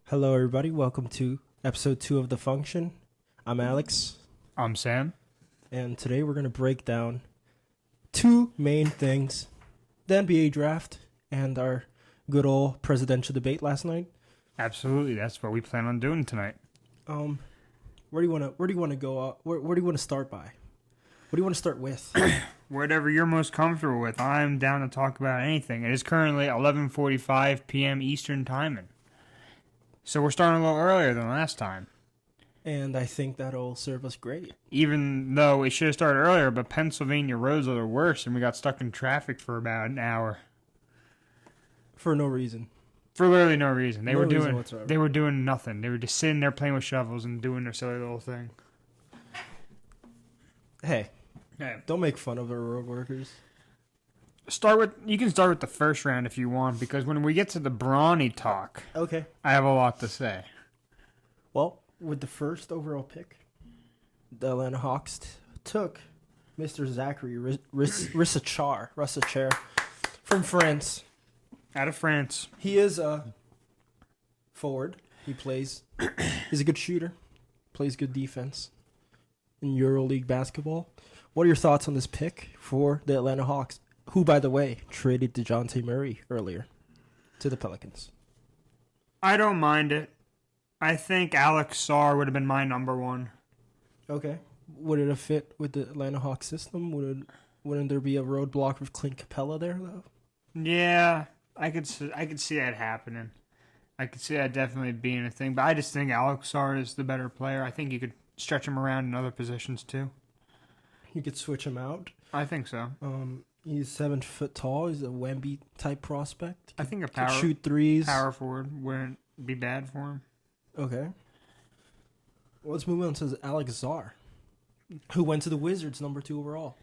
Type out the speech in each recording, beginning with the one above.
Hello, everybody. Welcome to episode 2 of The Function. I'm Alex, I'm Sam. and today we're going to break down two main things: the NBA draft and our good old presidential debate last night. Absolutely, that's what we plan on doing tonight. Where do you want to go? Where do you want to start by? What do you want to start with? Whatever you're most comfortable with, I'm down to talk about anything. It is currently 11:45 p.m. Eastern timing, so we're starting a little earlier than last time. And I think that'll serve us great. Even though it should have started earlier, but Pennsylvania roads are the worst, and we got stuck in traffic for about an hour For no reason. for literally no reason. They No were reason doing whatsoever. they were doing nothing. They were just sitting there playing with shovels and doing their silly little thing. Hey, Yeah. don't make fun of the road workers. You can start with the first round if you want, because when we get to the Bronny talk, Okay. I have a lot to say. Well, with the first overall pick, the Atlanta Hawks took Mr. Zachary Rissachar from France. Out of France. He is a forward. He's a good shooter, plays good defense in EuroLeague basketball. What are your thoughts on this pick for the Atlanta Hawks, who, by the way, traded DeJounte Murray earlier to the Pelicans? I don't mind it. I think Alex Sarr would have been my number one. Okay. Would it have fit with the Atlanta Hawks system? Wouldn't there be a roadblock with Clint Capella there, though? Yeah, I could see that happening. I could see that definitely being a thing. But I just think Alex Sarr is the better player. I think you could stretch him around in other positions too. You could switch him out. I think so. He's 7 foot tall. He's a Wemby type prospect. I think a Could shoot threes. power forward wouldn't be bad for him. Okay. Well, let's move on to Alex Sarr, who went to the Wizards, number 2 overall.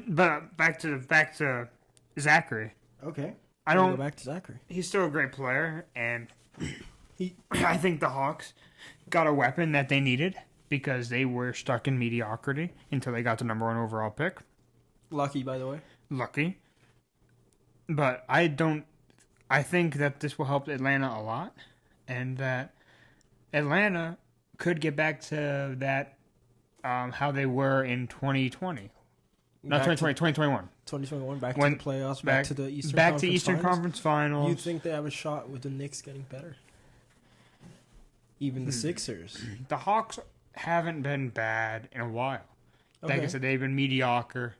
But back to Zachary. Okay. I don't go back to Zachary. He's still a great player, and I think the Hawks got a weapon that they needed because they were stuck in mediocrity until they got the number 1 overall pick. Lucky, by the way. Lucky. But I think that this will help Atlanta a lot, and that Atlanta could get back to that how they were in 2020. Not 2020, 2021. 2021, back to the playoffs, back to the Eastern Conference Finals. You think they have a shot with the Knicks getting better? Even the Sixers. The Hawks haven't been bad in a while. Okay. Like I said, they've been mediocre.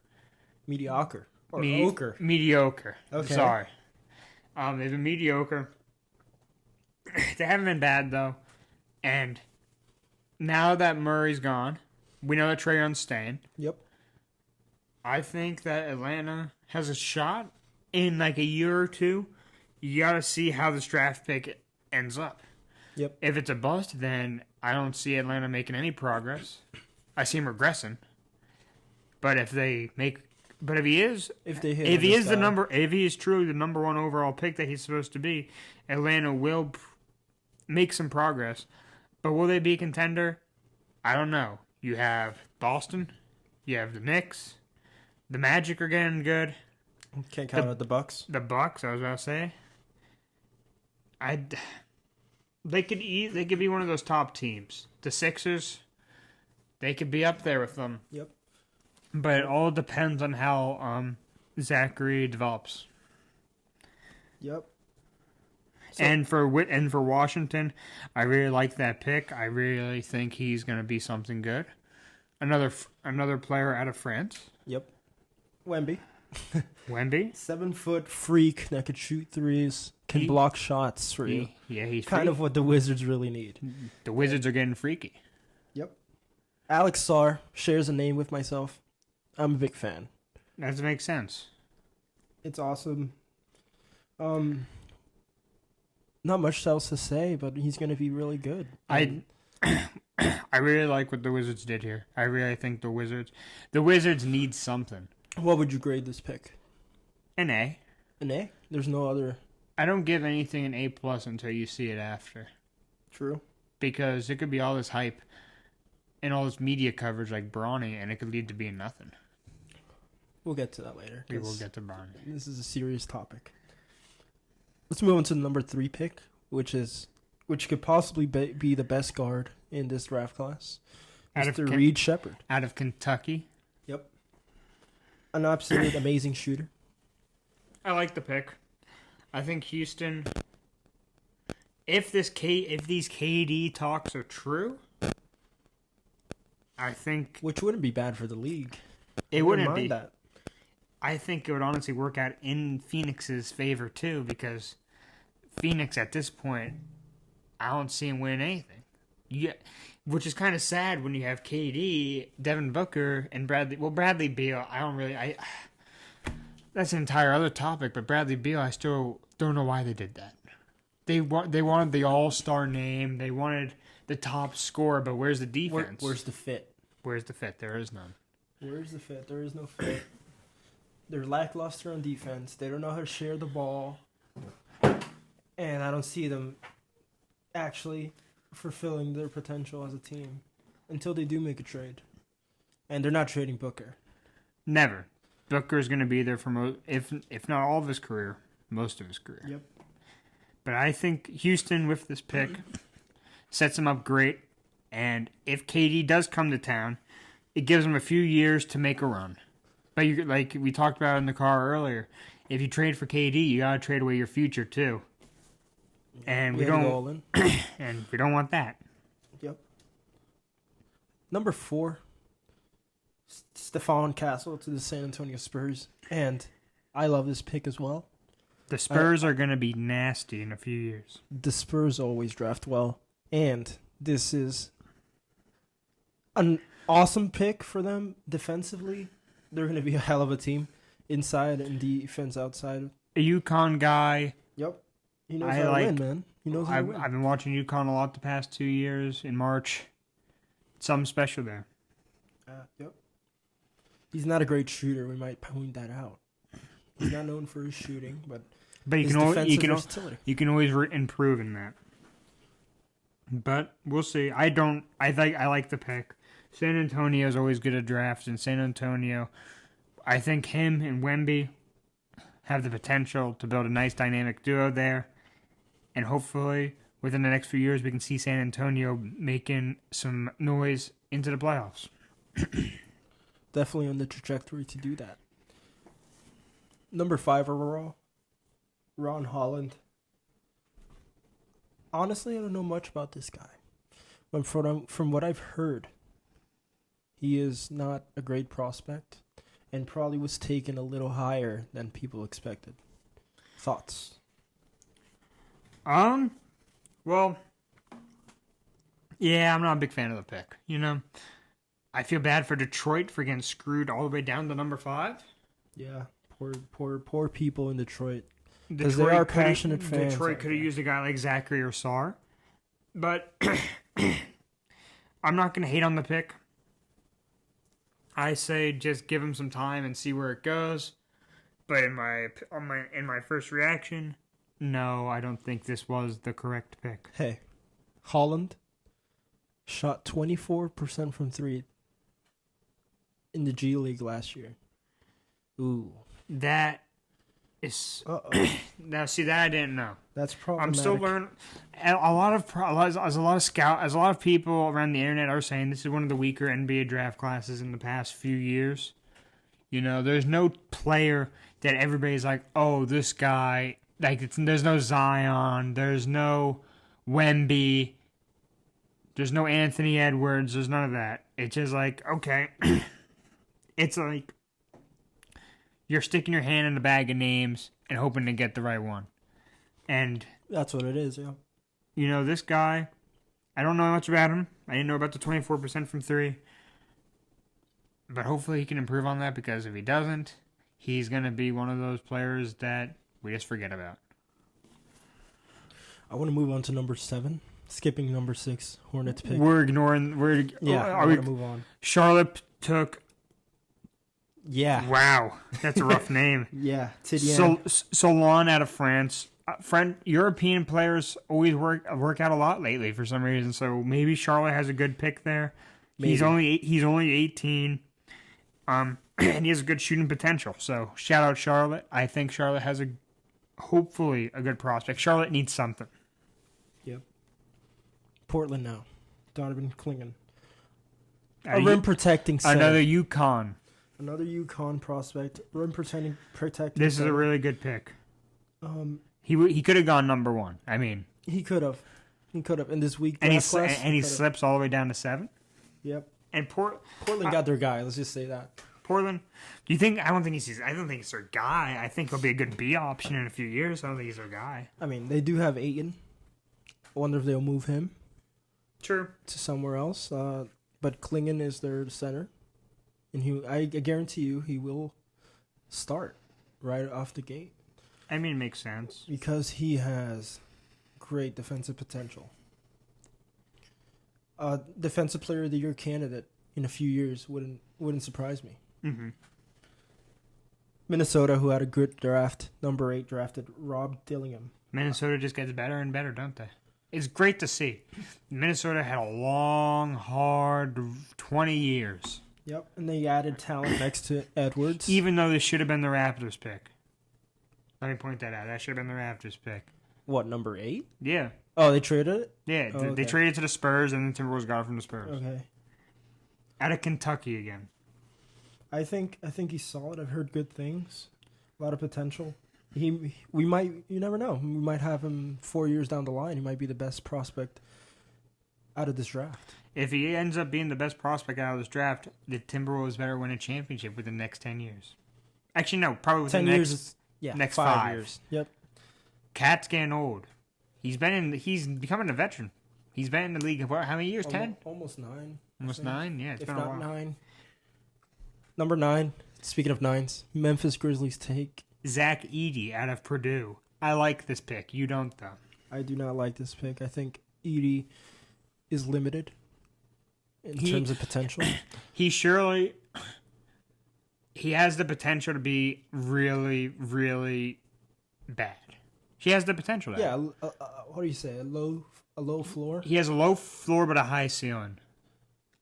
Mediocre. Or ochre. Mediocre. Okay. Sorry. They've been mediocre. They haven't been bad, though. And now that Murray's gone, we know that Trae Young's staying. Yep. I think that Atlanta has a shot in like a year or two. You got to see how this draft pick ends up. Yep. If it's a bust, then I don't see Atlanta making any progress. I see him regressing. But if he is truly the number 1 overall pick that he's supposed to be, Atlanta will make some progress. But will they be a contender? I don't know. You have Boston, you have the Knicks. The Magic are getting good. Can't count out the Bucks. The Bucks, I was about to say. They could be one of those top teams. The Sixers, they could be up there with them. Yep. But it all depends on how Zachary develops. Yep. And for Washington, I really like that pick. I really think he's going to be something good. Another player out of France. Yep. Wemby. 7-foot freak that could shoot threes, can block shots for you. Yeah, he's kind of what the Wizards really need. The Wizards are getting freaky. Yep. Alex Sarr shares a name with myself. I'm a big fan. That makes sense. It's awesome. Not much else to say, but he's going to be really good. I really like what the Wizards did here. I really think the Wizards need something. What would you grade this pick? An A. An A? There's no other. I don't give anything an A+ until you see it after. True. Because it could be all this hype and all this media coverage like Bronny, and it could lead to being nothing. We'll get to that later. We will get to Bronny. This is a serious topic. Let's move on to the number 3 pick, which is which could possibly be the best guard in this draft class. Mr. Ken- Reed Shepherd. Out of Kentucky. Yep. An absolute amazing shooter. I like the pick. I think Houston, if these KD talks are true, I think Which wouldn't be bad for the league. it I wouldn't mind be. that. I think it would honestly work out in Phoenix's favor too, because Phoenix at this point, I don't see him winning anything. Which is kind of sad when you have KD, Devin Booker, and Bradley. Well, Bradley Beal, that's an entire other topic. But Bradley Beal, I still don't know why they did that. They wanted the all-star name. They wanted the top scorer, but where's the defense? Where's the fit? Where's the fit? There is none. Where's the fit? There is no fit. They're lackluster on defense. They don't know how to share the ball. And I don't see them actually fulfilling their potential as a team until they do make a trade. And they're not trading Booker. Never. Booker's going to be there for if not all of his career, most of his career. Yep. But I think Houston with this pick sets him up great. And if KD does come to town, it gives him a few years to make a run. But like we talked about in the car earlier, if you trade for KD, you gotta trade away your future too. And we don't. And we don't want that. Yep. Number 4, Stephon Castle to the San Antonio Spurs, and I love this pick as well. The Spurs are gonna be nasty in a few years. The Spurs always draft well, and this is an awesome pick for them defensively. They're going to be a hell of a team inside and defense outside. A UConn guy. Yep. He knows how to win, man. He knows how to win. I've been watching UConn a lot the past 2 years in March. Something special there. Yep. He's not a great shooter. We might point that out. He's not known for his shooting, but you his can defensive versatility. You can always improve in that. But we'll see. I like the pick. San Antonio is always good at drafts, and San Antonio, I think him and Wemby have the potential to build a nice dynamic duo there. And hopefully, within the next few years, we can see San Antonio making some noise into the playoffs. Definitely on the trajectory to do that. Number 5 overall, Ron Holland. Honestly, I don't know much about this guy. But from what I've heard, he is not a great prospect and probably was taken a little higher than people expected. Thoughts? Well, yeah, I'm not a big fan of the pick. I feel bad for Detroit for getting screwed all the way down to number 5. Yeah, poor people in Detroit. Because they are passionate fans. Detroit could have used a guy like Zachary or Sarr. But I'm not going to hate on the pick. I say just give him some time and see where it goes. But in my first reaction, no, I don't think this was the correct pick. Hey, Holland shot 24% from 3 in the G League last year. Ooh. That is... Now, see, that I didn't know. That's problematic. I'm still learning. A lot of people around the internet are saying this is one of the weaker NBA draft classes in the past few years. There's no player that everybody's like, oh, this guy. There's no Zion. There's no Wemby. There's no Anthony Edwards. There's none of that. It's just like, okay. It's like you're sticking your hand in a bag of names and hoping to get the right one. And that's what it is, yeah. This guy, I don't know much about him. I didn't know about the 24% from 3. But hopefully he can improve on that, because if he doesn't, he's going to be one of those players that we just forget about. I want to move on to number 7. Skipping number 6, Hornets pick. We're ignoring... I want to move on. Charlotte took... Yeah. Wow. That's a rough name. Yeah. Solon out of France. European players always work out a lot lately for some reason, so maybe Charlotte has a good pick there. Maybe. He's only 18, and he has a good shooting potential. So shout out Charlotte. I think Charlotte has hopefully a good prospect. Charlotte needs something. Yep. Portland now. Donovan Clingan. Are A you- rim protecting center. Another UConn. Another UConn prospect. Rim protecting This is center. a really good pick. Um, He could have gone number 1. I mean, he could have. He could have in this week. and he draft class, and he could've. slips all the way down to 7. Yep. And Portland got their guy. Let's just say that. Portland. Do you think? I don't think he's. I don't think he's their guy. I think he'll be a good B option in a few years. I don't think he's their guy. I mean, they do have Ayton. I wonder if they'll move him True. to somewhere else. But Clingan is their center, and I guarantee you, he will start right off the gate I mean, it makes sense. because he has great defensive potential. Defensive Player of the Year candidate in a few years wouldn't surprise me. Mm-hmm. Minnesota, who had a good draft, number 8 drafted Rob Dillingham. Minnesota just gets better and better, don't they? It's great to see. Minnesota had a long, hard 20 years. Yep, and they added talent next to Edwards. Even though this should have been the Raptors pick. Let me point that out. That should have been the Raptors pick. What, number 8? Yeah. Oh, they traded it? Yeah, Oh, they okay. traded to the Spurs, and the Timberwolves got it from the Spurs. Okay. Out of Kentucky again. I think he's solid. I've heard good things. A lot of potential. You never know. We might have him 4 years down the line. He might be the best prospect out of this draft. If he ends up being the best prospect out of this draft, the Timberwolves better win a championship within the next 10 years. Actually, no, probably within 10 the years next... is next 5 5. years. Yep. Cat's getting old. He's becoming a veteran. He's been in the league for how many years? 10? Almost 9. Almost I think. 9? Yeah, it's If been a not while. 9. Number 9. Speaking of 9s, Memphis Grizzlies take. Zach Edey out of Purdue. I like this pick. You don't, though. I do not like this pick. I think Edie is limited in terms of potential. He has the potential to be really, really bad. He has the potential to. Yeah, what do you say? A low floor? He has a low floor but a high ceiling.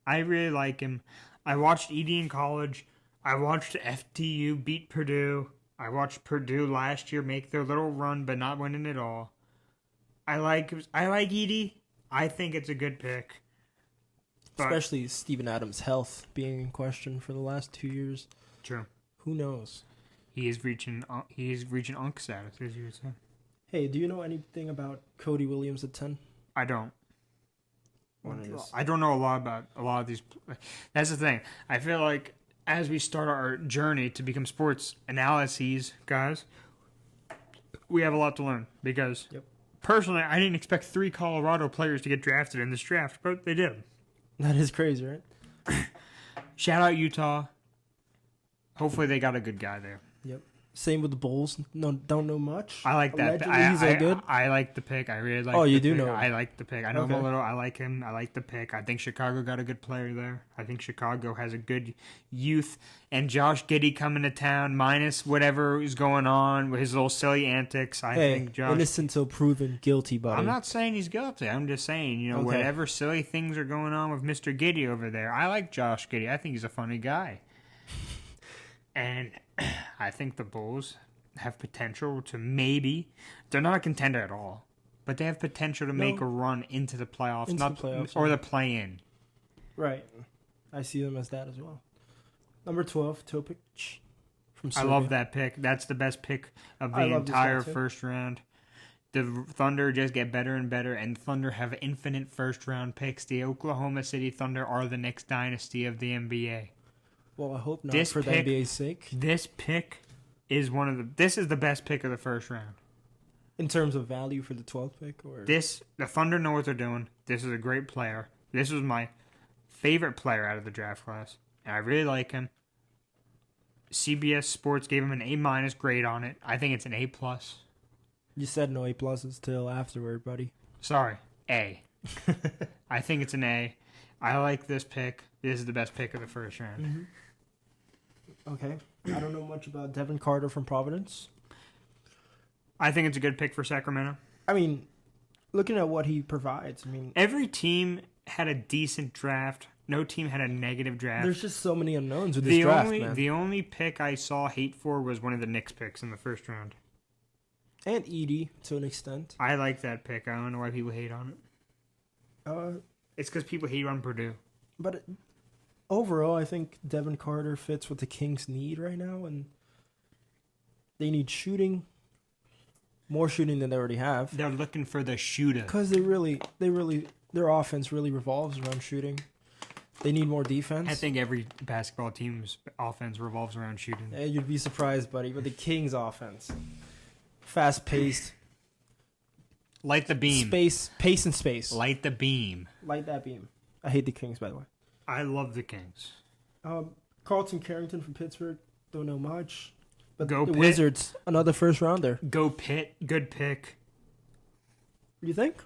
I really like him. I watched Edey in college. I watched FTU beat Purdue. I watched Purdue last year make their little run but not winning it all. I like Edey. I think it's a good pick. But, Especially Steven Adams' health being in question for the last 2 years. true. Who knows? He is reaching unk status, as you would say. Hey, do you know anything about Cody Williams at 10? I don't. What it is. I don't know a lot about a lot of these. That's the thing. I feel like as we start our journey to become sports analyses, guys, we have a lot to learn because Yep. personally, I didn't expect 3 Colorado players to get drafted in this draft, but they did. That is crazy, right? Shout out Utah. Hopefully, they got a good guy there. Yep. Same with the Bulls. No, don't know much. I like that. Allegedly, he's all good. I like the pick. I really like. Oh, the you do pick. know him. I like the pick. I know him Okay. a little. I like him. I like the pick. I think Chicago got a good player there. I think Chicago has a good youth. And Josh Giddey coming to town, minus whatever is going on with his little silly antics. I Hey, think Josh. innocent till proven guilty, buddy. I'm not saying he's guilty. I'm just saying, Okay. whatever silly things are going on with Mr. Giddey over there. I like Josh Giddey. I think he's a funny guy. And I think the Bulls have potential to maybe. They're not a contender at all, but they have potential to make a run into the playoffs, or the play-in. Right. I see them as that as well. Number 12, Topic from I Serbia. love that pick. That's the best pick of the I love this guy, entire too. first round. The Thunder just get better and better, and Thunder have infinite first-round picks. The Oklahoma City Thunder are the next dynasty of the NBA. Well, I hope not This for pick- the NBA's sake. This pick is this is the best pick of the first round. In terms of value for the 12th pick? Or The Thunder know what they're doing. This is a great player. This was my favorite player out of the draft class, and I really like him. CBS Sports gave him an A- grade on it. I think it's an A+. You said no A pluses till afterward, buddy. Sorry, A. I think it's an A. I like this pick. This is the best pick of the first round. Mm-hmm. Okay. I don't know much about Devin Carter from Providence. I think it's a good pick for Sacramento. I mean, looking at what he provides, I mean, Every team had a decent draft. No team had a negative draft. there's just so many unknowns with this draft, man. The only pick I saw hate for was one of the Knicks picks in the first round. And Edie, to an extent. I like that pick. I don't know why people hate on it. It's because people hate on Purdue. But overall, I think Devin Carter fits what the Kings need right now, and they need shooting, more shooting than they already have. They're looking for the shooter. Because their offense really revolves around shooting. They need more defense. I think every basketball team's offense revolves around shooting. Yeah, you'd be surprised, buddy, but the Kings' offense, fast-paced, Light the beam. pace and space. Light the beam. Light that beam. I hate the Kings, by the way. I love the Kings. Carlton Carrington from Pittsburgh, don't know much. But Go the Pitt. Wizards, another first rounder. Go Pitt. Good pick. You think?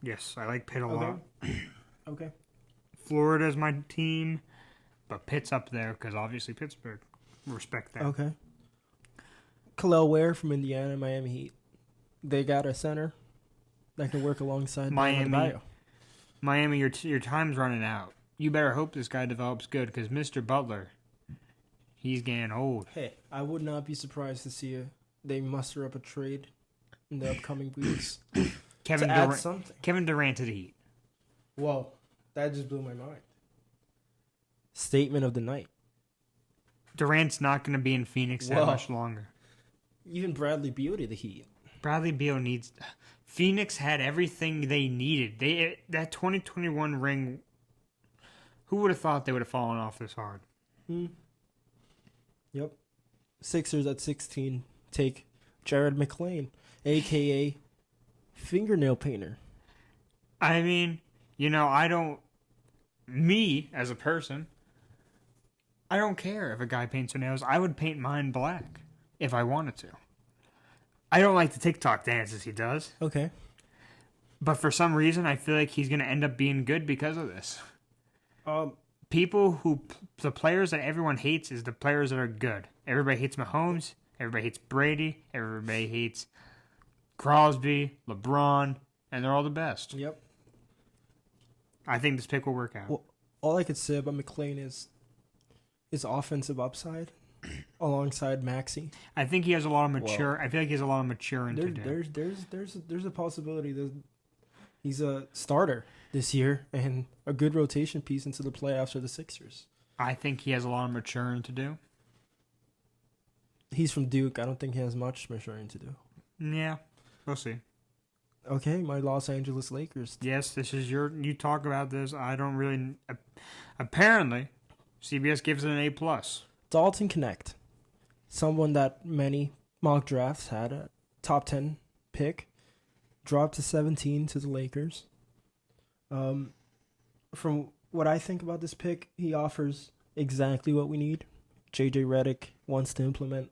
Yes, I like Pitt a lot. Okay. Florida's my team, but Pitt's up there because obviously Pittsburgh. Respect that. Okay. Khalil Ware from Indiana, Miami Heat. They got a center that can work alongside Miami. Miami, your time's running out. You better hope this guy develops good because Mr. Butler, he's getting old. Hey, I would not be surprised to see they muster up a trade in the upcoming weeks Kevin to add Durant. something. Kevin Durant to the Heat. Whoa, that just blew my mind. Statement of the night. Durant's not going to be in Phoenix that much longer. Even Bradley Beal to the Heat. Bradley Beal needs. Phoenix had everything they needed. That 2021 ring. Who would have thought they would have fallen off this hard? Yep. Sixers at 16 take Jared McClain, a.k.a. fingernail painter. I mean, I don't... Me, as a person, I don't care if a guy paints their nails. I would paint mine black if I wanted to. I don't like the TikTok dances he does. Okay. But for some reason, I feel like he's going to end up being good because of this. The players that everyone hates is the players that are good. Everybody hates Mahomes. Everybody hates Brady. Everybody hates Crosby, LeBron, and they're all the best. Yep. I think this pick will work out. Well, all I could say about McClain is his offensive upside alongside Maxey. I think he has a lot of mature. I feel like he has a lot of maturing to do. There's a possibility that he's a starter this year and a good rotation piece into the playoffs for the Sixers. I think he has a lot of maturing to do. He's from Duke. I don't think he has much maturing to do. Yeah, we'll see. Okay, my Los Angeles Lakers. Yes, this is you talk about this. I don't really. Apparently, CBS gives it an A+. Dalton Connect, someone that many mock drafts had a top 10 pick, dropped to 17 to the Lakers. From what I think about this pick, he offers exactly what we need. JJ Redick wants to implement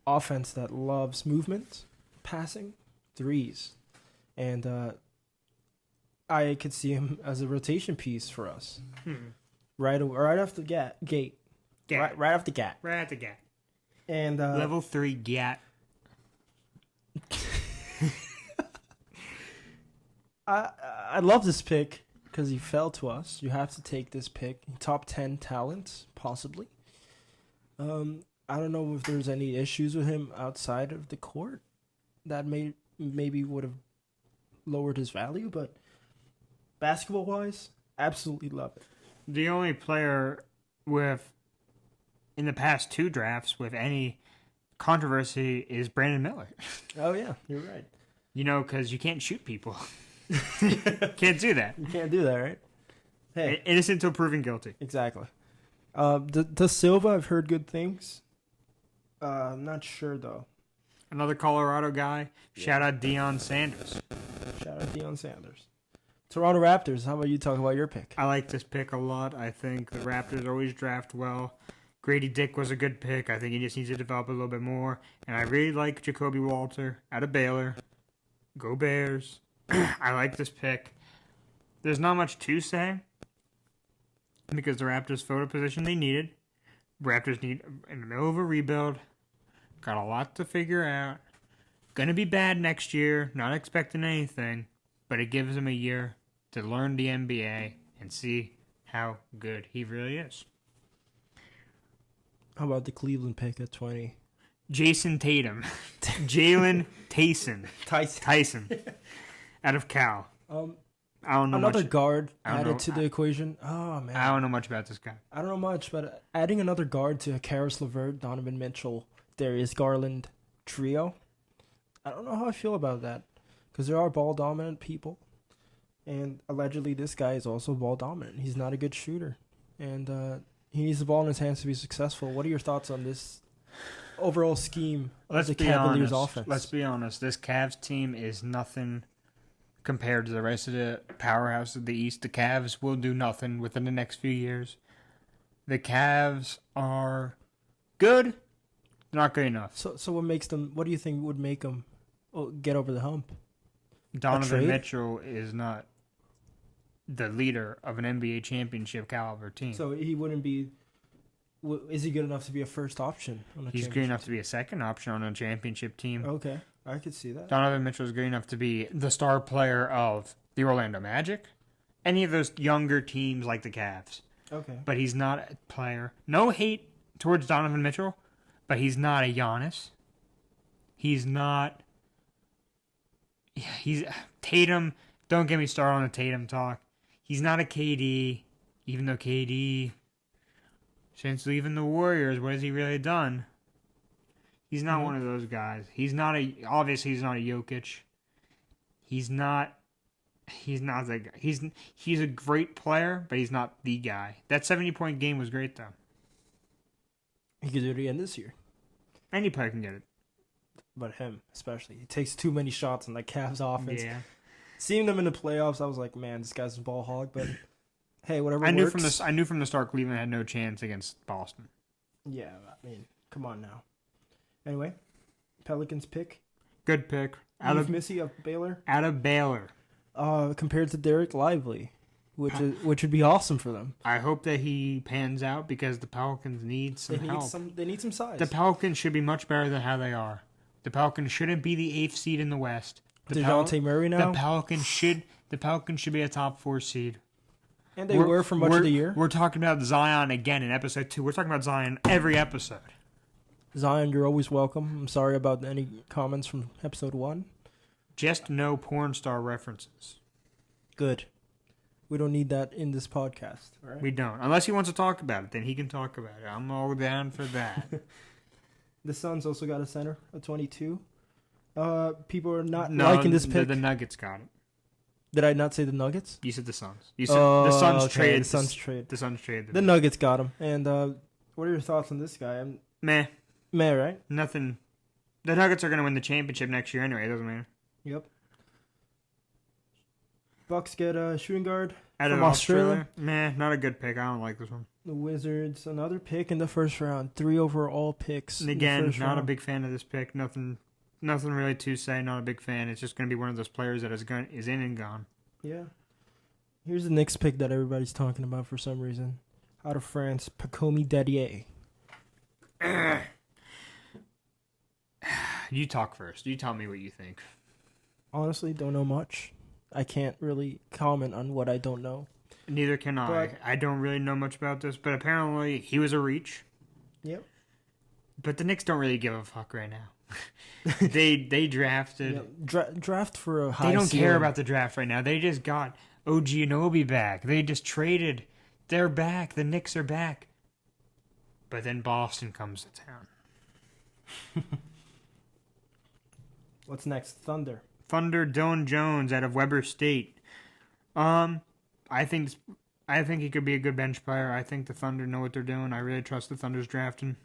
offense that loves movement, passing, threes, and I could see him as a rotation piece for us. Right off the gate. Right off the gate. Right at the gate. And level 3 gate. I love this pick because he fell to us. You have to take this pick. Top 10 talent, possibly. I don't know if there's any issues with him outside of the court that maybe would have lowered his value, but basketball-wise, absolutely love it. The only player in the past 2 drafts with any controversy is Brandon Miller. Oh, yeah, you're right. Because you can't shoot people. Can't do that. You can't do that, right? Hey, innocent until proven guilty. Exactly. The Silva, I've heard good things. I'm not sure, though. Another Colorado guy. Yeah. Shout out Deion Sanders. Toronto Raptors, how about you talk about your pick? I like this pick a lot. I think the Raptors always draft well. Grady Dick was a good pick. I think he just needs to develop a little bit more. And I really like Jacoby Walter out of Baylor. Go Bears. I like this pick. There's not much to say because the Raptors filled a position they needed. Raptors need in the middle of a rebuild. Got a lot to figure out. Gonna be bad next year. Not expecting anything. But it gives him a year to learn the NBA and see how good he really is. How about the Cleveland pick at 20? Jason Tatum. Jalen Tyson. Out of Cal. I don't know Another much. guard I don't added know- to the equation. Oh, man. I don't know much about this guy. I don't know much, but adding another guard to a Karis LeVert, Donovan Mitchell, Darius Garland trio, I don't know how I feel about that. Because there are ball-dominant people. And allegedly this guy is also ball-dominant. He's not a good shooter. And he needs the ball in his hands to be successful. What are your thoughts on this overall scheme of the Cavaliers offense? Let's be honest. This Cavs team is nothing compared to the rest of the powerhouse of the East. The Cavs will do nothing within the next few years. The Cavs are good, not good enough. So what makes them? What do you think would make them get over the hump? Donovan trade? Mitchell is not the leader of an NBA championship caliber team. So he wouldn't be. Is he good enough to be a first option on a He's good enough to be a second option on a championship team. Okay, I could see that. Donovan Mitchell is good enough to be the star player of the Orlando Magic, any of those younger teams like the Cavs. Okay. But he's not a player. No hate towards Donovan Mitchell, but he's not a Giannis. He's not. He's Tatum. Don't get me started on the Tatum talk. He's not a KD, even though KD, since leaving the Warriors, what has he really done? He's not one of those guys. He's not obviously he's not a Jokic. He's not that guy. He's a great player, but he's not the guy. That 70-point game was great though. He could do it again this year. Any player can get it. But him, especially. He takes too many shots on the Cavs offense. Yeah. Seeing them in the playoffs, I was like, man, this guy's a ball hog. But hey, whatever I knew works. I knew from the start Cleveland had no chance against Boston. Yeah, I mean, come on now. Anyway, Pelicans pick. Good pick. Out Missy of Baylor. Out of Baylor. Compared to Derek Lively, which would be awesome for them. I hope that he pans out because the Pelicans need some help. They need some size. The Pelicans should be much better than how they are. The Pelicans shouldn't be the 8th seed in the West. DeJounte Murray now. The Pelicans should be a top 4 seed. And they were for much of the year. We're talking about Zion again in episode 2. We're talking about Zion every episode. Zion, you're always welcome. I'm sorry about any comments from episode 1. Just no porn star references. Good. We don't need that in this podcast. All right? We don't. Unless he wants to talk about it, then he can talk about it. I'm all down for that. The Suns also got a center, a 22. People are not liking this pick. The Nuggets got it. Did I not say the Nuggets? You said the Suns. You said the Suns traded. The Suns trade. The Suns traded. The Nuggets got him. And what are your thoughts on this guy? Meh. Meh, right? Nothing. The Nuggets are going to win the championship next year anyway. It doesn't matter. Yep. Bucks get a shooting guard Out from of Australia. Meh, not a good pick. I don't like this one. The Wizards, another pick in the first round. 3 overall picks. And again, not a big fan of this pick. Nothing really to say. Not a big fan. It's just going to be one of those players that is in and gone. Yeah. Here's the next pick that everybody's talking about for some reason. Out of France, Pacomi Dedier. You talk first. You tell me what you think. Honestly, don't know much. I can't really comment on what I don't know. Neither can I. But, I don't really know much about this, but apparently he was a reach. Yep. But the Knicks don't really give a fuck right now. they drafted. Yep. Draft for a high They don't ceiling. care about the draft right now. They just got OG Anunoby back. They just traded. They're back. The Knicks are back. But then Boston comes to town. What's next? Thunder. Thunder Dylan Jones out of Weber State. I think he could be a good bench player. I think the Thunder know what they're doing. I really trust the Thunder's drafting.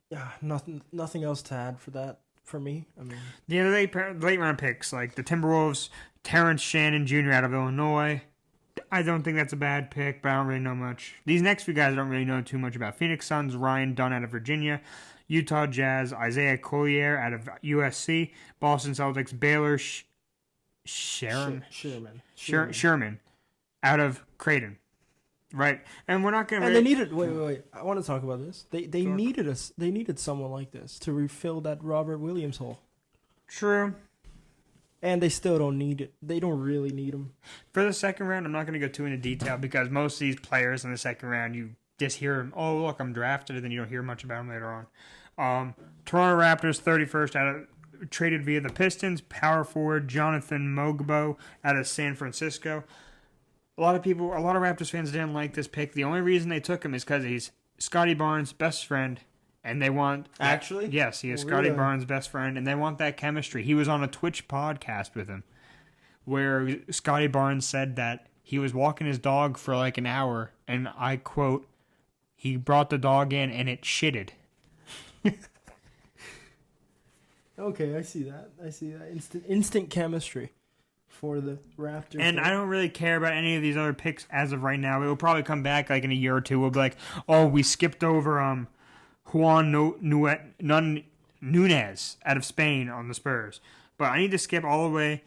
Yeah, nothing else to add for that for me. I mean, the late round picks like the Timberwolves, Terrence Shannon Jr. out of Illinois. I don't think that's a bad pick, but I don't really know much. These next few guys I don't really know too much about. Phoenix Suns, Ryan Dunn out of Virginia. Utah Jazz, Isaiah Collier out of USC. Boston Celtics, Baylor Sherman out of Creighton. Right. And we're not going to... And they needed... Wait. I want to talk about this. They needed us. They needed someone like this to refill that Robert Williams hole. True. And they still don't need it. They don't really need him. For the second round, I'm not going to go too into detail because most of these players in the second round, you just hear them, oh, look, I'm drafted, and then you don't hear much about them later on. Toronto Raptors, 31st out of traded via the Pistons. Power forward Jonathan Mogbo out of San Francisco. A lot of Raptors fans didn't like this pick. The only reason they took him is because he's Scotty Barnes' best friend, and they want... Actually? Yes, he is Scotty Barnes' best friend, and they want that chemistry. He was on a Twitch podcast with him, where Scotty Barnes said that he was walking his dog for like an hour, and I quote, he brought the dog in and it shitted. Okay, I see that. Instant chemistry for the Raptors. And I don't really care about any of these other picks as of right now. It will probably come back like in a year or two. We'll be like, oh, we skipped over Nunez out of Spain on the Spurs. But I need to skip all the way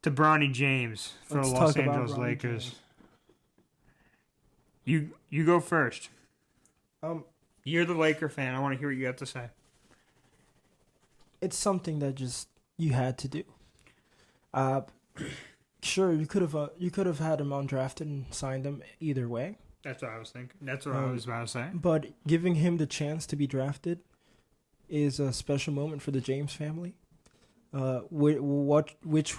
to Bronny James for the Los Angeles Lakers. You go first. You're the Laker fan. I want to hear what you have to say. It's something that just you had to do. Sure, you could have had him undrafted and signed him either way. That's what I was thinking. That's what I was about to say. But giving him the chance to be drafted is a special moment for the James family. Which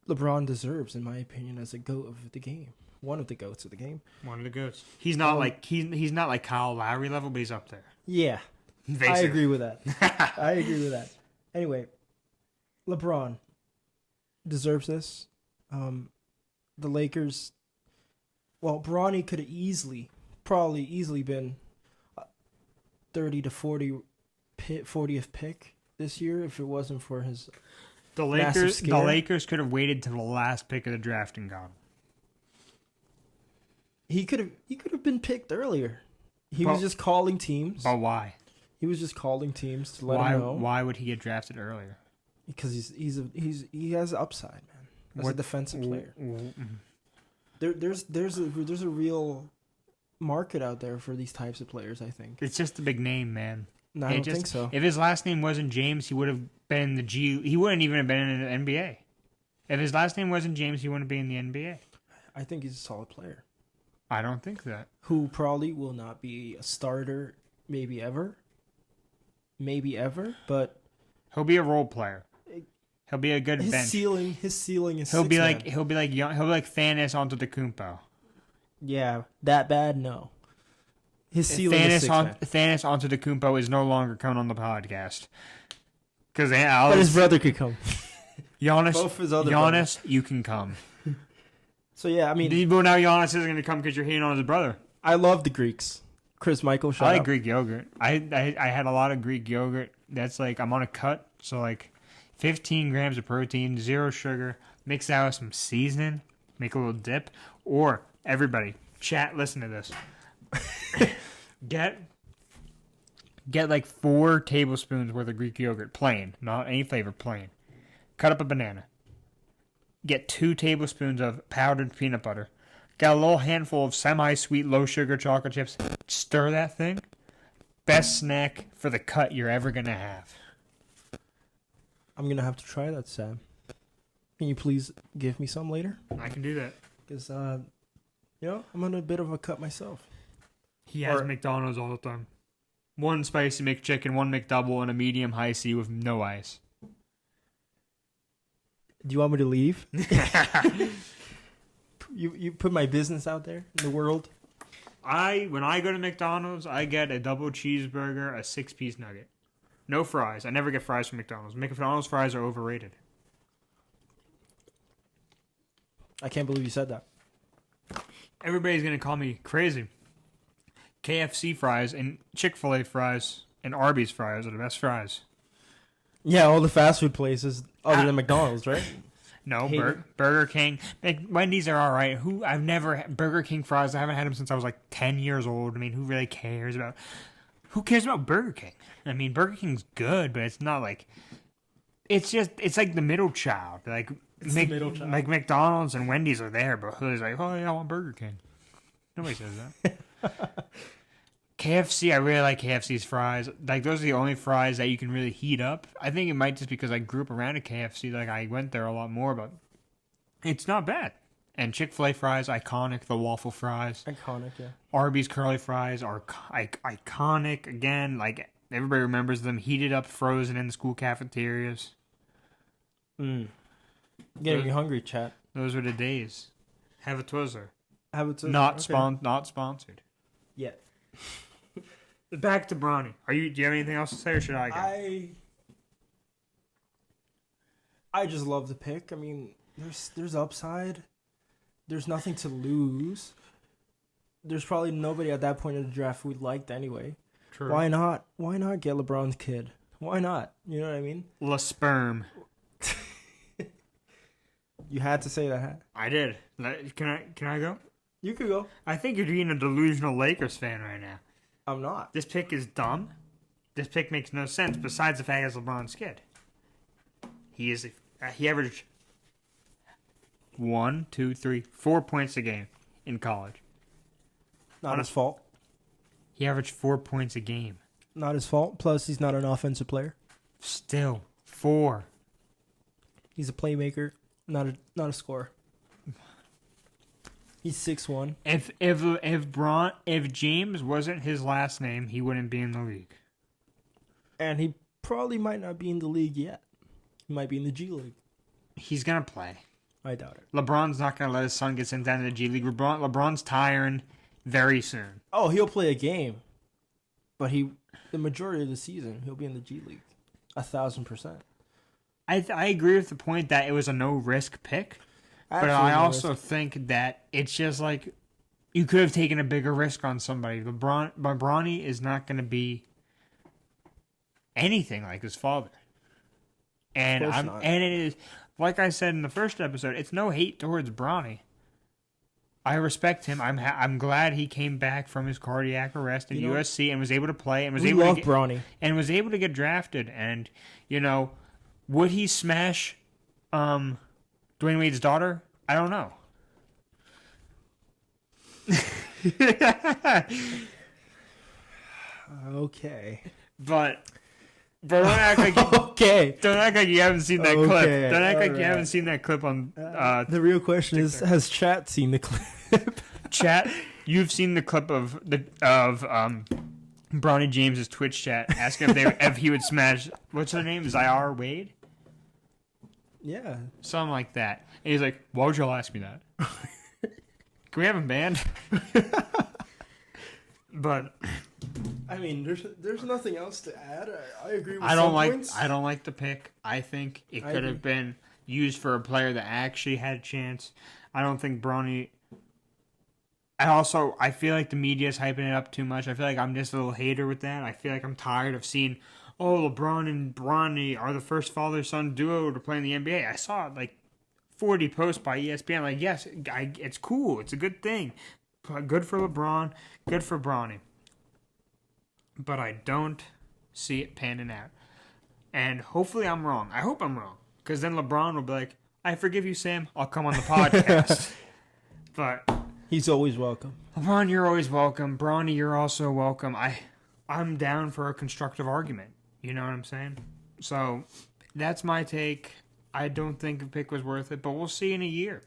LeBron deserves, in my opinion, as a GOAT of the game. One of the GOATs of the game. One of the GOATs. He's not he's not like Kyle Lowry level, but he's up there. Yeah, basically. I agree with that. Anyway, LeBron deserves this. The Lakers. Well, Bronny could have probably easily been 30 to 40th pick this year if it wasn't for his. The Lakers could have waited till the last pick of the draft and got him. He could have been picked earlier. He was just calling teams. But why? He was just calling teams to let him know. Why would he get drafted earlier? Because he has upside, man. As a defensive player. There's a real market out there for these types of players, I think. It's just a big name, man. No, I don't think so. If his last name wasn't James, he would have been in the G. He wouldn't even have been in the NBA. If his last name wasn't James, he wouldn't be in the NBA. I think he's a solid player. I don't think that. Who probably will not be a starter, maybe ever, but he'll be a role player. He'll be a good bench. His ceiling is. He'll be like Thanos onto the Kumpo. Yeah, that bad? No. His ceiling is Thanos onto the Kumpo is no longer coming on the podcast. But his brother could come. Giannis, you can come. So yeah, I mean, but now Giannis isn't going to come because you're hating on his brother. I love the Greeks. Chris Michael, I like Greek yogurt. I had a lot of Greek yogurt. That's like I'm on a cut, so like 15 grams of protein, 0 sugar. Mix that with some seasoning, make a little dip. Or everybody, chat, listen to this. Get like 4 tablespoons worth of Greek yogurt, plain, not any flavor, plain. Cut up a banana. Get 2 tablespoons of powdered peanut butter. Get a little handful of semi-sweet, low-sugar chocolate chips. Stir that thing. Best snack for the cut you're ever going to have. I'm going to have to try that, Sam. Can you please give me some later? I can do that. Because, I'm on a bit of a cut myself. He has McDonald's all the time. 1 spicy McChicken, 1 McDouble, and a medium high C with no ice. Do you want me to leave? You put my business out there in the world? When I go to McDonald's, I get a double cheeseburger, a 6-piece nugget. No fries. I never get fries from McDonald's. McDonald's fries are overrated. I can't believe you said that. Everybody's going to call me crazy. KFC fries and Chick-fil-A fries and Arby's fries are the best fries. Yeah, all the fast food places other than McDonald's, right? No, Burger King. Wendy's are all right. I've never had Burger King fries. I haven't had them since I was like 10 years old. I mean, who really cares about... Who cares about Burger King? I mean, Burger King's good, but it's not like... It's like the middle child. Like McDonald's and Wendy's are there, but who's like, oh, yeah, I want Burger King. Nobody says that. KFC, I really like KFC's fries. Like, those are the only fries that you can really heat up. I think it might just because I grew up around a KFC. Like, I went there a lot more, but it's not bad. And Chick-fil-A fries, iconic. The waffle fries. Iconic, yeah. Arby's curly fries are iconic. Again, like, everybody remembers them. Heated up, frozen in the school cafeterias. Getting me hungry, chat. Those were the days. Have a Twizzler. Have it Not sponsored. Yeah. Back to Bronny. Do you have anything else to say, or should I go? I just love the pick. I mean, there's upside. There's nothing to lose. There's probably nobody at that point in the draft we'd liked anyway. True. Why not? Why not get LeBron's kid? Why not? You know what I mean? La sperm. You had to say that. I did. Can I go? You could go. I think you're being a delusional Lakers fan right now. I'm not. This pick is dumb. This pick makes no sense. Besides the fact it's LeBron's kid. He averaged 4 points a game in college. Not his fault. He averaged 4 points a game. Not his fault. Plus, he's not an offensive player. Still 4. He's a playmaker, not a scorer. He's 6'1". If James wasn't his last name, he wouldn't be in the league. And he probably might not be in the league yet. He might be in the G League. He's gonna play. I doubt it. LeBron's not gonna let his son get sent down to the G League. LeBron's tiring very soon. Oh, he'll play a game, but the majority of the season he'll be in the G League, 1,000%. I agree with the point that it was a no risk pick. But I also think that it's just like you could have taken a bigger risk on somebody. Bronny is not going to be anything like his father. And it is, like I said in the first episode, it's no hate towards Bronny. I respect him. I'm glad he came back from his cardiac arrest in USC and was able to play and was Bronny and was able to get drafted. And would he smash Dwayne Wade's daughter? I don't know. Okay. But don't act like you haven't seen that clip. Don't act like you haven't seen that clip on the real question is, has chat seen the clip? Chat, you've seen the clip of Bronny James's Twitch chat asking if he would smash, what's her name? Zaire Wade? Yeah. Something like that. And he's like, why would y'all ask me that? Can we have him banned? But I mean, there's nothing else to add. I agree with points. I don't like the pick. I think it could have been used for a player that actually had a chance. I don't think Bronny... I feel like the media is hyping it up too much. I feel like I'm just a little hater with that. I feel like I'm tired of seeing... LeBron and Bronny are the first father-son duo to play in the NBA. I saw like 40 posts by ESPN. Like, yes, it's cool. It's a good thing. Good for LeBron. Good for Bronny. But I don't see it panning out. And hopefully I'm wrong. I hope I'm wrong. Because then LeBron will be like, I forgive you, Sam. I'll come on the podcast. But he's always welcome. LeBron, you're always welcome. Bronny, you're also welcome. I'm down for a constructive argument. You know what I'm saying? So, that's my take. I don't think the pick was worth it, but we'll see in a year.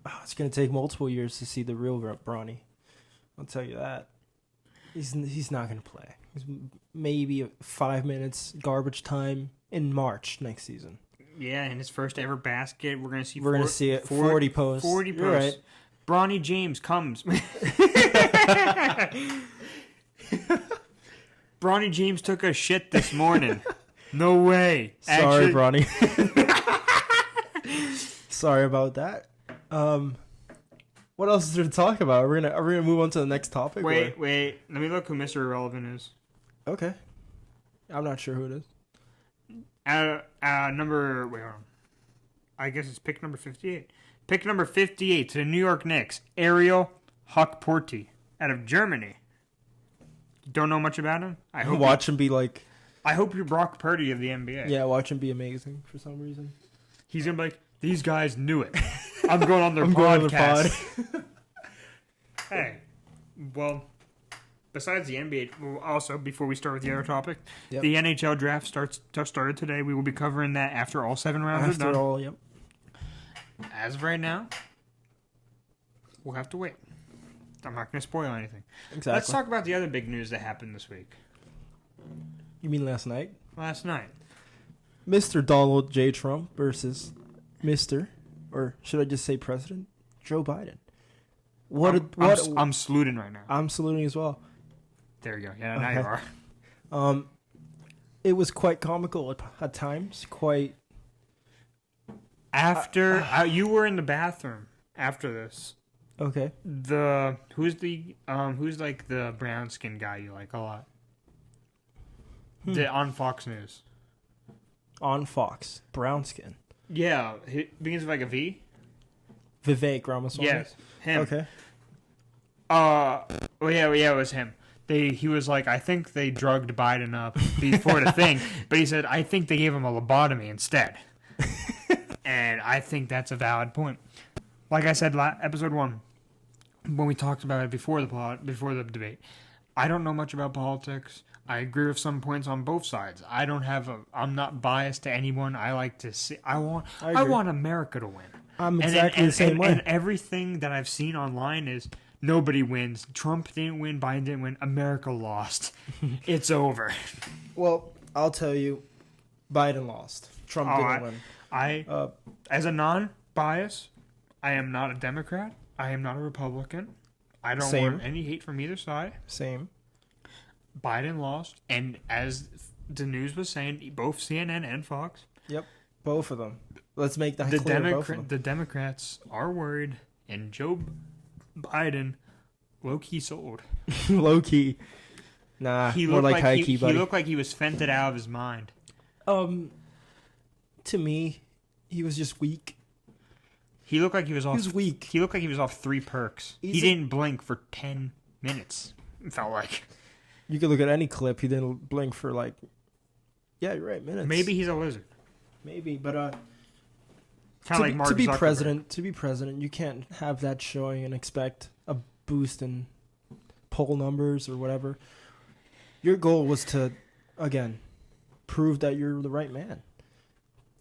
Oh, it's going to take multiple years to see the real Bronny. I'll tell you that. He's not going to play. He's maybe 5 minutes garbage time in March next season. Yeah, in his first ever basket, we're going to see 40 posts. 40 posts. You're right. Bronny James comes. Bronny James took a shit this morning. No way. Sorry, Bronny. Sorry about that. What else is there to talk about? Are we gonna move on to the next topic? Wait. Let me look who Mr. Irrelevant is. Okay. I'm not sure who it is. Hold on. I guess it's pick number 58. Pick number 58 to the New York Knicks. Ariel Hochporty out of Germany. Don't know much about him? I hope watch him be like... I hope you're Brock Purdy of the NBA. Yeah, watch him be amazing for some reason. He's going to be like, these guys knew it. I'm going on their podcast. Hey, well, besides the NBA, also, before we start with the other topic, the NHL draft started today. We will be covering that after all 7 rounds are done. Yep. As of right now, we'll have to wait. I'm not going to spoil anything. Exactly. Let's talk about the other big news that happened this week. You mean last night? Last night. Mr. Donald J. Trump versus Mr. or should I just say President Joe Biden. I'm saluting right now. I'm saluting as well. There you go. Yeah, now you are. It was quite comical at times. Quite. After you were in the bathroom after this. Okay. Who's like the brown skin guy you like a lot? On Fox News. On Fox, brown skin. Yeah, it begins with like a V. Vivek Ramaswamy. Yes, him. Okay. Well, yeah, it was him. He was like, I think they drugged Biden up before the thing, but he said, I think they gave him a lobotomy instead. And I think that's a valid point. Like I said, episode 1, when we talked about it before the debate, I don't know much about politics. I agree with some points on both sides. I'm not biased to anyone. I like to see. I want America to win. I'm exactly the same way. And everything that I've seen online is nobody wins. Trump didn't win. Biden didn't win. America lost. It's over. Well, I'll tell you, Biden lost. Trump didn't win. As a non-bias, I am not a Democrat. I am not a Republican. I don't want any hate from either side. Same. Biden lost, and as the news was saying, both CNN and Fox. Yep, both of them. Let's make that clear. Both of them. The Democrats are worried, and Joe Biden low-key sold. Low-key. Nah, more like high-key, buddy. He looked like he was fented out of his mind. To me, he was just weak. He looked like he was off. He was weak. He looked like he was off 3 perks. He didn't blink for 10 minutes. It felt like. You could look at any clip. He didn't blink for yeah, you're right, minutes. Maybe he's a lizard. Maybe, but kind of like Mark to be Zuckerberg. To be president, you can't have that showing and expect a boost in poll numbers or whatever. Your goal was to, again, prove that you're the right man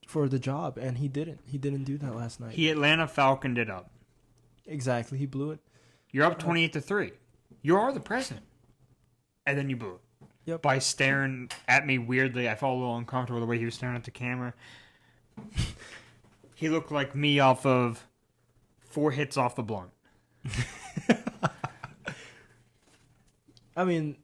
for the job, and he didn't. He didn't do that last night. He Atlanta Falconed it up. Exactly, he blew it. You're up 28-3. You are the president. And then you blew it. Yep. By staring at me weirdly. I felt a little uncomfortable the way he was staring at the camera. He looked like me off of 4 hits off the blunt. I mean,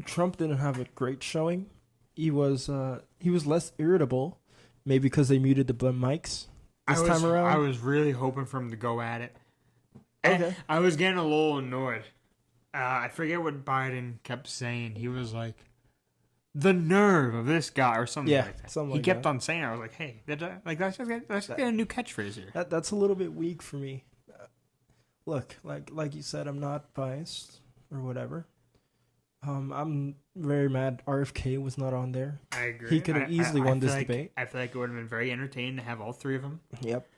Trump didn't have a great showing. He was less irritable, maybe because they muted the mics this time around. I was really hoping for him to go at it. Okay. I was getting a little annoyed. I forget what Biden kept saying. He was like, the nerve of this guy, or something like that. He kept on saying it. I was like, hey, let's just get a new catchphrase here. That's a little bit weak for me. Look, like you said, I'm not biased or whatever. I'm very mad RFK was not on there. I agree. He could have easily won this debate. I feel like it would have been very entertaining to have all 3 of them. Yep.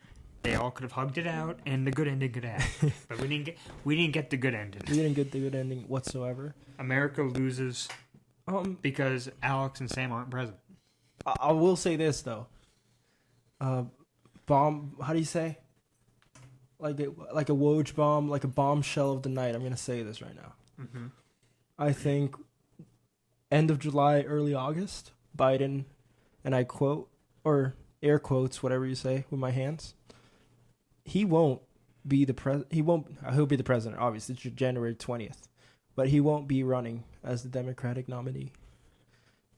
They all could have hugged it out, and the good ending could happen. But we didn't get the good ending. We didn't get the good ending whatsoever. America loses because Alex and Sam aren't president. I will say this though. Bomb. How do you say? Like a Woj bomb, like a bombshell of the night. I'm gonna say this right now. Mm-hmm. I think end of July, early August, Biden, and I quote or air quotes, whatever you say, with my hands. He won't be the he'll be the president, obviously, it's January 20th. But he won't be running as the Democratic nominee.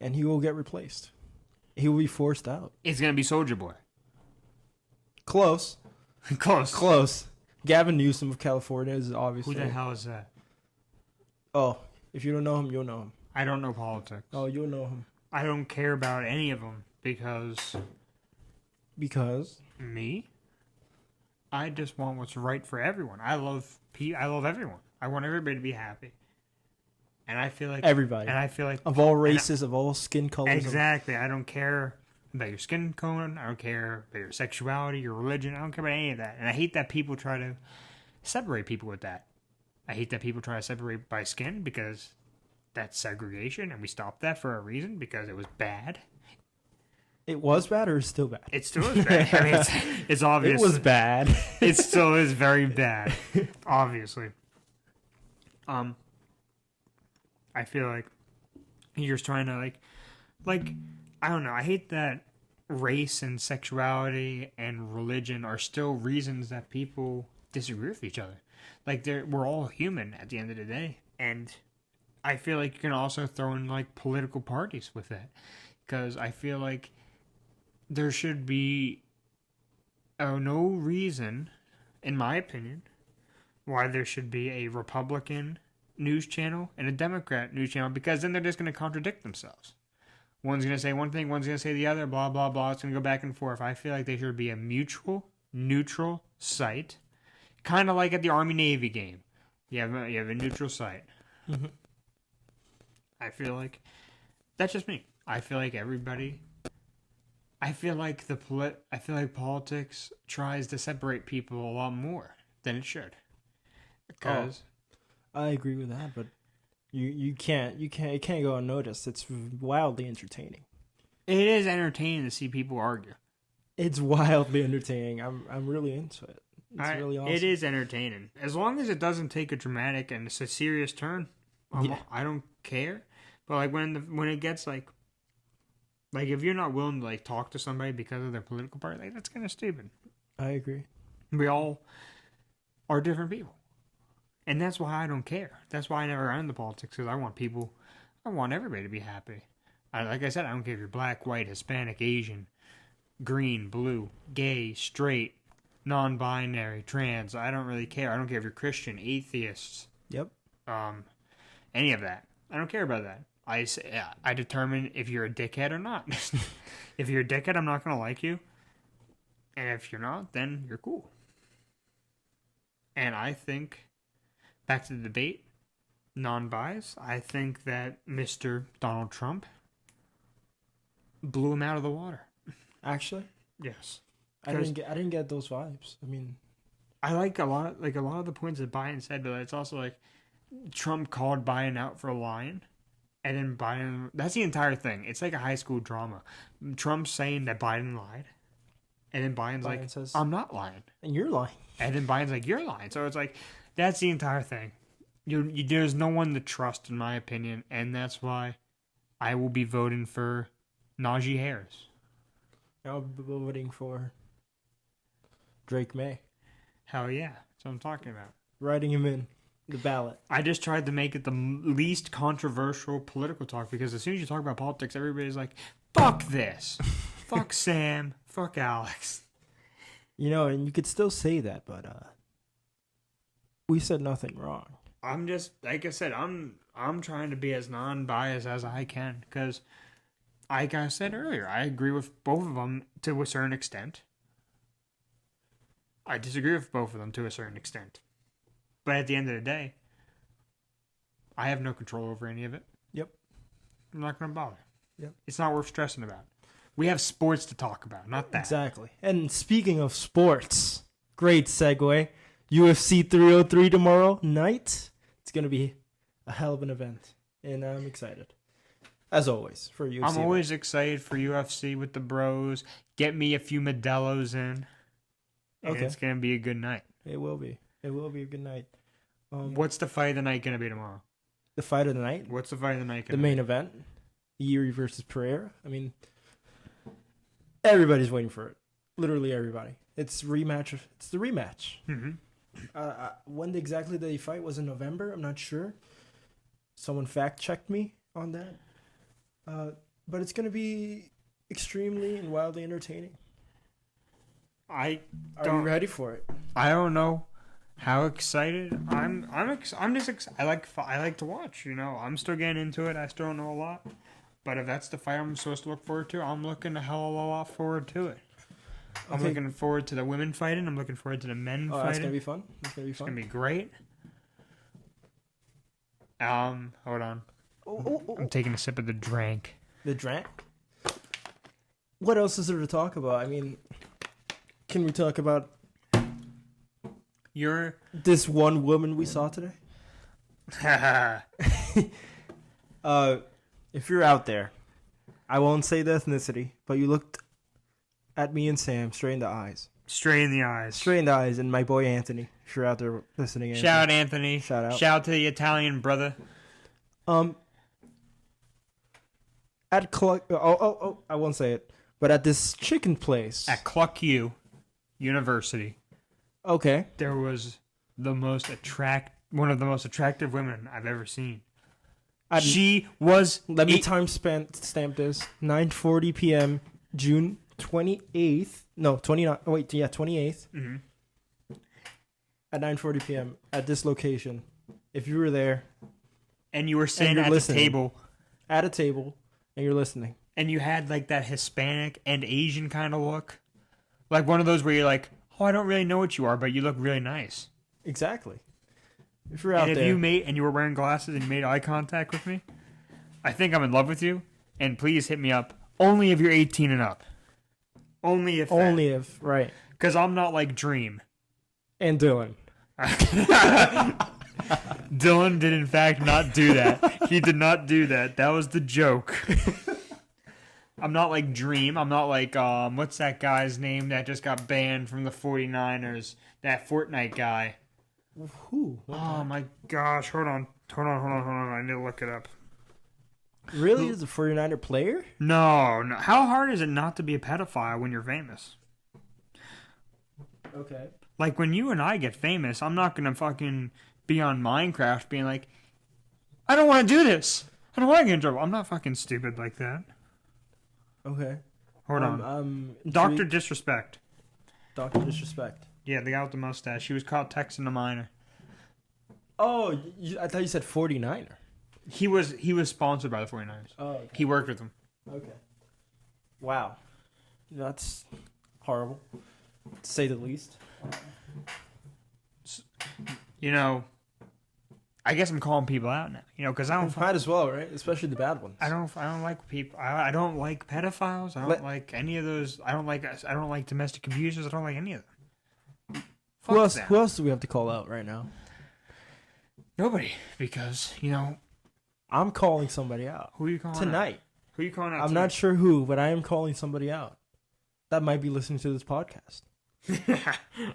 And he will get replaced. He will be forced out. It's going to be Soulja Boy. Close. Close. Gavin Newsom of California is obviously. Who the hell is that? Oh, if you don't know him, you'll know him. I don't know politics. Oh, you'll know him. I don't care about any of them because... Because? Me? I just want what's right for everyone. I love everyone. I want everybody to be happy. And I feel like... Everybody. And I feel like... Of all races, of all skin colors. Exactly. I don't care about your skin tone. I don't care about your sexuality, your religion. I don't care about any of that. And I hate that people try to separate people with that. I hate that people try to separate by skin because that's segregation. And we stopped that for a reason because it was bad. It was bad or is still bad? It still is bad. I mean, it's obvious. It was bad. It still is very bad, obviously. I feel like you're just trying to like I don't know. I hate that race and sexuality and religion are still reasons that people disagree with each other. Like we're all human at the end of the day, and I feel like you can also throw in like political parties with that, because I feel like there should be no reason, in my opinion, why there should be a Republican news channel and a Democrat news channel, because then they're just going to contradict themselves. One's going to say one thing, one's going to say the other, blah, blah, blah. It's going to go back and forth. I feel like there should be a mutual, neutral site, kind of like at the Army-Navy game. You have a neutral site. Mm-hmm. I feel like that's just me. I feel like everybody. I feel like politics tries to separate people a lot more than it should. Because I agree with that, but it can't go unnoticed. It's wildly entertaining. it is entertaining to see people argue. It's wildly entertaining. I'm really into it. It's really awesome. It is entertaining as long as it doesn't take a dramatic and it's a serious turn. I don't care. But like when it gets like if you're not willing to like talk to somebody because of their political party, like that's kind of stupid. I agree. We all are different people, and that's why I don't care. That's why I never got into politics, because I want everybody to be happy. Like I said, I don't care if you're black, white, Hispanic, Asian, green, blue, gay, straight, non-binary, trans. I don't really care. I don't care if you're Christian, atheists. Yep. Any of that. I don't care about that. I determine if you're a dickhead or not. If you're a dickhead, I'm not going to like you. And if you're not, then you're cool. And I think, back to the debate, non-bias, I think that Mr. Donald Trump blew him out of the water. Actually? Yes. I didn't get those vibes. I mean, I like a lot of the points that Biden said, but it's also like Trump called Biden out for lying. And then Biden, that's the entire thing. It's like a high school drama. Trump's saying that Biden lied. And then Biden says, I'm not lying. And you're lying. And then Biden's like, you're lying. So it's like, that's the entire thing. There's no one to trust, in my opinion. And that's why I will be voting for Najee Harris. I'll be voting for Drake May. Hell yeah. That's what I'm talking about. Writing him in the ballot. I just tried to make it the least controversial political talk, because as soon as you talk about politics, everybody's like, fuck this. Fuck Sam. Fuck Alex. You know, and you could still say that, but we said nothing wrong. I'm just, like I said, I'm trying to be as non-biased as I can, because like I said earlier, I agree with both of them to a certain extent. I disagree with both of them to a certain extent. But at the end of the day, I have no control over any of it. Yep. I'm not going to bother. Yep. It's not worth stressing about. We have sports to talk about, not that. Exactly. And speaking of sports, great segue. UFC 303 tomorrow night. It's going to be a hell of an event. And I'm excited. As always, for UFC. I'm always excited for UFC with the bros. Get me a few Modelo's in. And it's going to be a good night. It will be. It will be a good night. What's the fight of the night going to be tomorrow? The fight of the night? What's the fight of the night going to be? The main event. Yuri versus Pereira. I mean, everybody's waiting for it. Literally everybody. It's rematch. It's the rematch. Mm-hmm. When exactly did they fight? Was it November? I'm not sure. Someone fact-checked me on that. But it's going to be extremely and wildly entertaining. Are you ready for it? I don't know how excited I'm just excited. I like to watch, you know. I'm still getting into it. I still don't know a lot. But if that's the fight I'm supposed to look forward to, I'm looking a hell of a lot forward to it. I'm looking forward to the women fighting. I'm looking forward to the men fighting. That's going to be fun. It's going to be great. Hold on. I'm taking a sip of the drink. The drink? What else is there to talk about? I mean, can we talk about this one woman we saw today? If you're out there, I won't say the ethnicity, but you looked at me and Sam straight in the eyes. Straight in the eyes. And my boy Anthony, if you're out there listening. Anthony. Shout out Anthony. Shout out. Shout out to the Italian brother. I won't say it. But at this chicken place. At Cluck U University, Okay. there was one of the most attractive women I've ever seen. She was. Let me stamp this. 9:40 p.m. June 28th. No, 29th. Oh, wait, yeah, 28th. Mm-hmm. At 9:40 p.m. at this location. If you were there. And you were sitting at the table. At a table, and you're listening. And you had like that Hispanic and Asian kind of look. Like one of those where you're like, oh, I don't really know what you are, but you look really nice. Exactly. If you're out there. And you were wearing glasses and you made eye contact with me, I think I'm in love with you. And please hit me up. Only if you're 18 and up. Only if. Right. Because I'm not like Dream. And Dylan. Dylan did in fact not do that. He did not do that. That was the joke. I'm not like Dream. I'm not like, what's that guy's name that just got banned from the 49ers? That Fortnite guy. Who? Oh my gosh. Hold on. I need to look it up. Really? Is a 49er player? No. How hard is it not to be a pedophile when you're famous? Okay. Like when you and I get famous, I'm not going to fucking be on Minecraft being like, I don't want to do this. I don't want to get in trouble. I'm not fucking stupid like that. Okay. Hold on. Dr. Disrespect. Dr. Disrespect. Yeah, the guy with the mustache. She was caught texting a minor. Oh, I thought you said 49er. He was sponsored by the 49ers. Oh, okay. He worked with them. Okay. Wow. That's horrible, to say the least. You know, I guess I'm calling people out now. You know, because I don't. Might as well, right? Especially the bad ones. I don't like people. I don't like pedophiles. I don't like any of those. I don't like domestic abusers. I don't like any of them. Who else do we have to call out right now? Nobody, because I'm calling somebody out. Who are you calling tonight? Out? Who are you calling out? I'm not sure who, but I am calling somebody out. That might be listening to this podcast.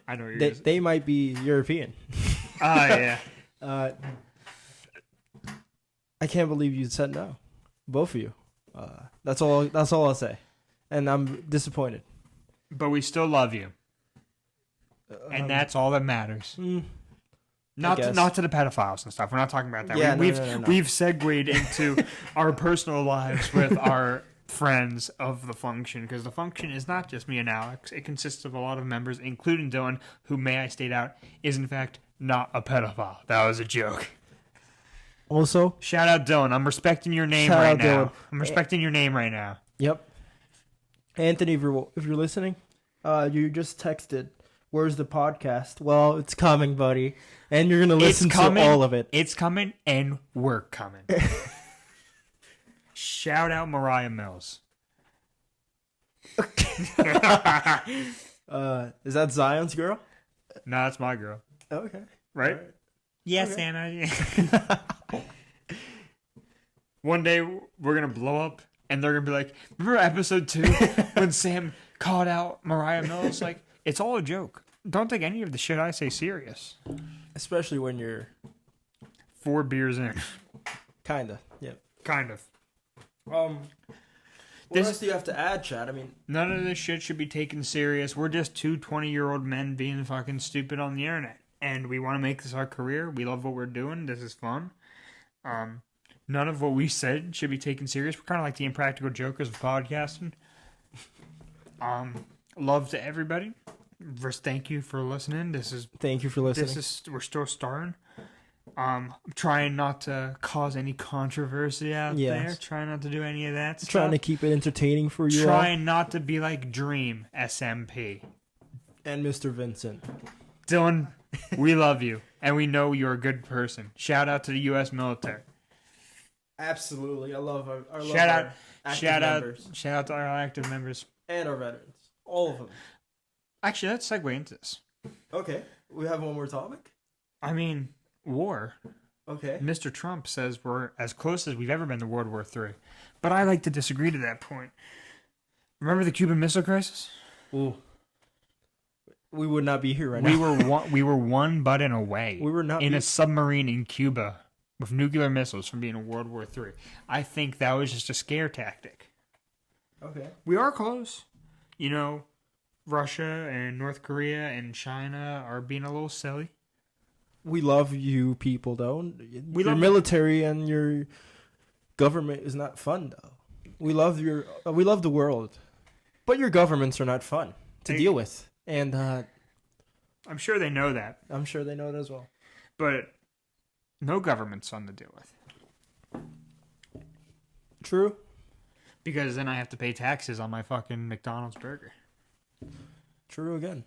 I know they might be European. Yeah. I can't believe you said no, both of you. That's all I'll say, and I'm disappointed. But we still love you, and that's all that matters. Not to the pedophiles and stuff. We're not talking about that. Yeah, we've segued into our personal lives with our friends of the function, because the function is not just me and Alex. It consists of a lot of members, including Dylan, who, may I state out, is in fact not a pedophile. That was a joke. Also, shout out Dylan. I'm respecting your name right now. Dylan. I'm respecting your name right now. Yep. Anthony, if you're listening, you just texted, "Where's the podcast?" Well, it's coming, buddy, and you're gonna listen to all of it. It's coming, and we're coming. Shout out Mariah Mills. Is that Zion's girl? No, that's my girl. Okay. Right? Yes, okay. Anna. One day we're going to blow up and they're going to be like, remember episode 2 when Sam called out Mariah Mills? Like, it's all a joke. Don't take any of the shit I say serious. Especially when you're 4 beers in. Kinda. Yep. Kind of. What else do you have to add, Chad? I mean, none of this shit should be taken serious. We're just two 20-year-old men being fucking stupid on the internet. And we want to make this our career. We love what we're doing. This is fun. None of what we said should be taken serious. We're kind of like the Impractical Jokers of podcasting. Love to everybody. First, thank you for listening. Thank you for listening. We're still starting. Trying not to cause any controversy out there. Trying not to do any of that stuff. Trying to keep it entertaining for you. Trying not to be like Dream SMP. And Mr. Vincent. Dylan, we love you. And we know you're a good person. Shout out to the U.S. military. Absolutely. I love our shout out to our active members. And our veterans. All of them. Actually, let's segue into this. Okay. We have one more topic? I mean, war. Okay. Mr. Trump says we're as close as we've ever been to World War III. But I like to disagree to that point. Remember the Cuban Missile Crisis? Ooh. We would not be here right now. We were one button away. We were not in a submarine in Cuba with nuclear missiles from being in World War III. I think that was just a scare tactic. Okay. We are close. You know, Russia and North Korea and China are being a little silly. We love you people, though. We Your love military and your government is not fun, though. We love the world, but your governments are not fun to deal with, and I'm sure they know that, I'm sure they know it as well. but no government's fun to deal with. True. Because then I have to pay taxes on my fucking McDonald's burger. True again.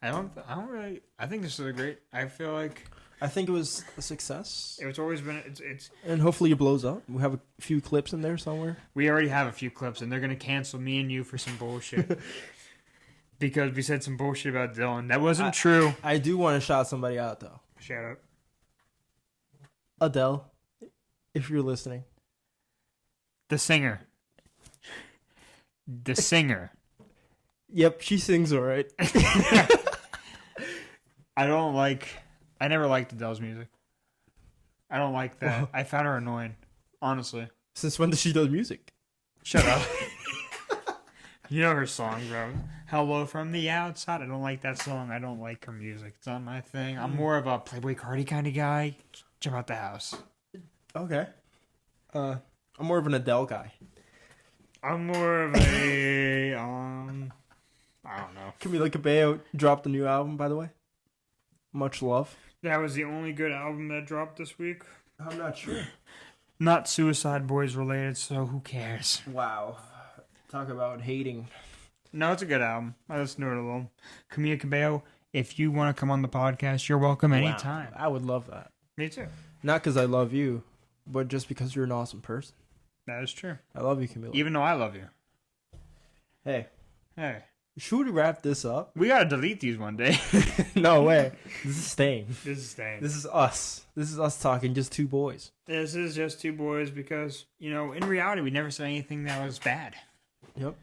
I don't really. I think this is a great. I feel like I think it was a success, it's always been. It's. and hopefully it blows up. We have a few clips in there somewhere. We already have a few clips, and they're gonna cancel me and you for some bullshit. Because we said some bullshit about Dylan. That wasn't true. I do want to shout somebody out, though. Shut up. Adele, if you're listening. The singer. The singer. Yep, she sings all right. I never liked Adele's music. I don't like that. Whoa. I found her annoying. Honestly. Since when does she do music? Shut up. You know her song, bro. Hello from the outside. I don't like that song. I don't like her music. It's not my thing. I'm more of a Playboy Cardi kind of guy. Jump out the house. Okay. I'm more of an Adele guy. I'm more of a, I don't know. Camila Cabello dropped a new album, by the way. Much love. That was the only good album that dropped this week. I'm not sure. Not Suicide Boys related, so who cares? Wow. Talk about hating. No, it's a good album. I listened to it a little. Camila Cabello, if you want to come on the podcast, you're welcome anytime. Wow. I would love that. Me too. Not because I love you, but just because you're an awesome person. That is true. I love you, Camila. Even though I love you. Hey. Hey. Should we wrap this up? We gotta delete these one day. No way. This is staying. This is staying. This is us. This is us talking, just two boys. This is just two boys because, you know, in reality, we never said anything that was bad. Yep.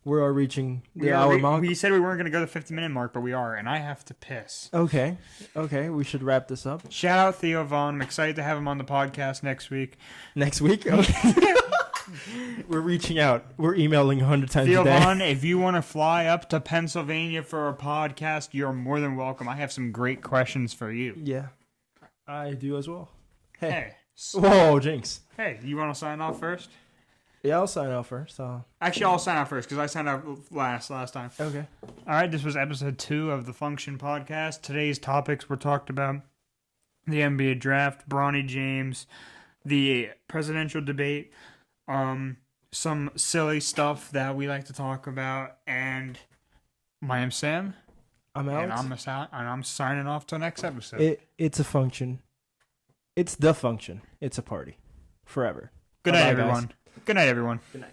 We are reaching the hour mark. We said we weren't going to go the 50-minute mark, but we are, and I have to piss. Okay. Okay, we should wrap this up. Shout out Theo Vaughn. I'm excited to have him on the podcast next week. Next week? Okay. We're reaching out. We're emailing 100 times Theo a day. Vaughn, if you want to fly up to Pennsylvania for a podcast, you're more than welcome. I have some great questions for you. Yeah. I do as well. Hey. Hey, Whoa, Jinx. hey, you want to sign off first? Yeah, I'll sign off first. Actually, I'll sign off first because I signed off last time. Okay. All right, this was episode 2 of the Function Podcast. Today's topics were talked about the NBA draft, Bronny James, the presidential debate, some silly stuff that we like to talk about, and my name's Sam. I'm Alex. And I'm signing off till next episode. It's a function. It's the function. It's a party. Forever. Good night, everyone. Good night, everyone. Good night.